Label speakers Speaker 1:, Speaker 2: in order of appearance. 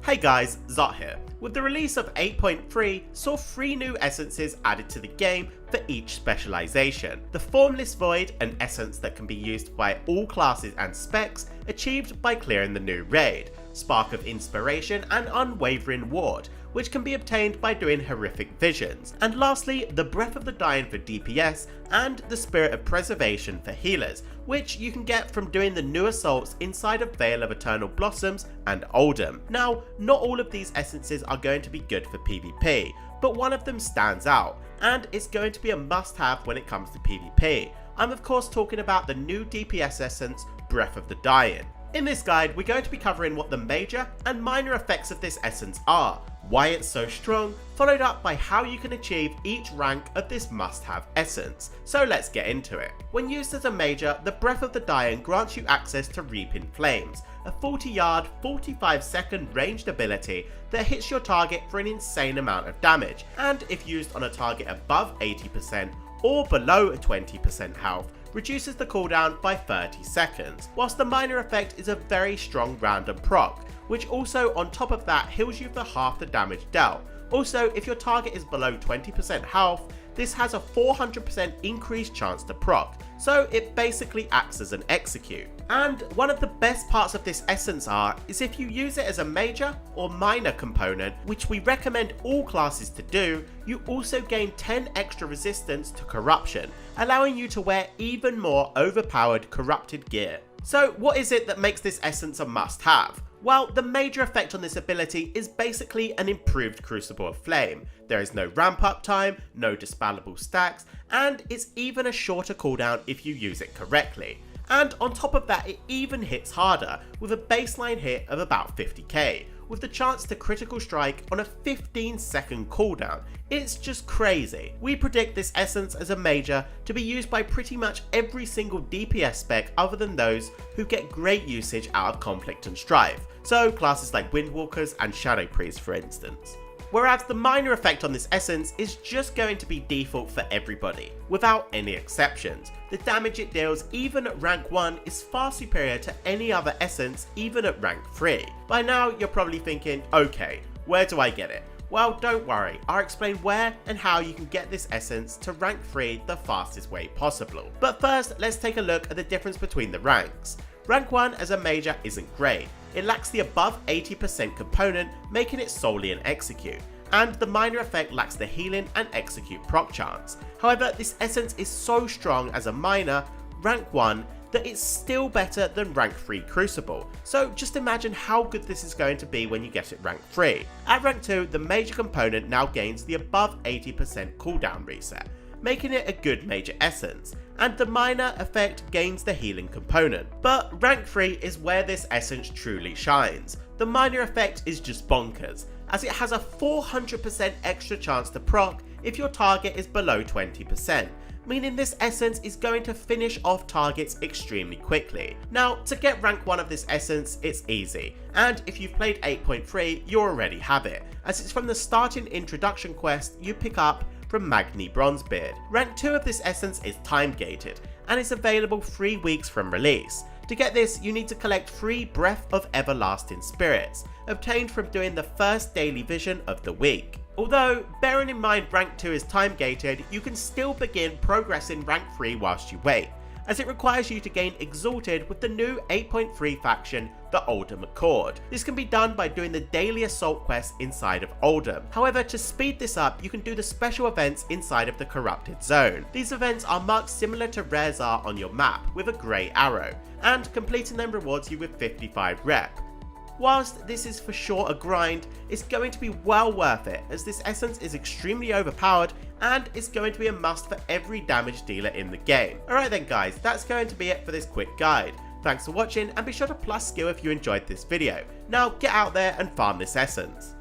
Speaker 1: Hey guys, Zot here. With the release of 8.3, saw 3 new essences added to the game for each specialization. The Formless Void, an essence that can be used by all classes and specs, achieved by clearing the new raid. Spark of Inspiration and Unwavering Ward, which can be obtained by doing horrific visions. And lastly, the Breath of the Dying for DPS and the Spirit of Preservation for healers, which you can get from doing the new assaults inside of Vale of Eternal Blossoms and Oldham. Now, not all of these essences are going to be good for PvP, but one of them stands out, and it's going to be a must-have when it comes to PvP. I'm of course talking about the new DPS essence, Breath of the Dying. In this guide, we're going to be covering what the major and minor effects of this essence are, why it's so strong, followed up by how you can achieve each rank of this must-have essence. So let's get into it. When used as a major, the Breath of the Dying grants you access to Reaping Flames, a 40-yard, 45-second ranged ability that hits your target for an insane amount of damage, and if used on a target above 80% or below 20% health, reduces the cooldown by 30 seconds, whilst the minor effect is a very strong random proc, which also on top of that heals you for half the damage dealt. Also, if your target is below 20% health, this has a 400% increased chance to proc, so it basically acts as an execute. And one of the best parts of this essence is if you use it as a major or minor component, which we recommend all classes to do, you also gain 10 extra resistance to corruption, allowing you to wear even more overpowered corrupted gear. So what is it that makes this essence a must-have? Well, the major effect on this ability is basically an improved Crucible of Flame. There is no ramp up time, no dispellable stacks, and it's even a shorter cooldown if you use it correctly. And on top of that, it even hits harder, with a baseline hit of about 50k, with the chance to critical strike on a 15-second cooldown. It's just crazy. We predict this essence as a major to be used by pretty much every single DPS spec other than those who get great usage out of Conflict and Strife, so classes like Windwalkers and Shadow Priests for instance. Whereas the minor effect on this essence is just going to be default for everybody, without any exceptions. The damage it deals even at rank 1 is far superior to any other essence even at rank 3. By now you're probably thinking, okay, where do I get it? Well, don't worry, I'll explain where and how you can get this essence to rank 3 the fastest way possible. But first, let's take a look at the difference between the ranks. Rank 1 as a major isn't great. It lacks the above 80% component, making it solely an execute, and the minor effect lacks the healing and execute proc chance. However, this essence is so strong as a minor, rank 1, that it's still better than rank 3 Crucible, so just imagine how good this is going to be when you get it rank 3. At rank 2, the major component now gains the above 80% cooldown reset, making it a good major essence, and the minor effect gains the healing component. But rank 3 is where this essence truly shines. The minor effect is just bonkers, as it has a 400% extra chance to proc if your target is below 20%, meaning this essence is going to finish off targets extremely quickly. Now, to get rank 1 of this essence, it's easy, and if you've played 8.3, you already have it, as it's from the starting introduction quest you pick up from Magni Bronzebeard. Rank 2 of this essence is time gated, and is available 3 weeks from release. To get this, you need to collect 3 Breath of Everlasting Spirits, obtained from doing the first daily vision of the week. Although, bearing in mind rank 2 is time gated, you can still begin progressing rank 3 whilst you wait, as it requires you to gain Exalted with the new 8.3 faction, the Oldham Accord. This can be done by doing the daily assault quest inside of Oldham. However, to speed this up, you can do the special events inside of the Corrupted Zone. These events are marked similar to rares are on your map, with a grey arrow, and completing them rewards you with 55 rep. Whilst this is for sure a grind, it's going to be well worth it, as this essence is extremely overpowered and it's going to be a must for every damage dealer in the game. Alright then guys, that's going to be it for this quick guide. Thanks for watching, and be sure to plus skill if you enjoyed this video. Now get out there and farm this essence.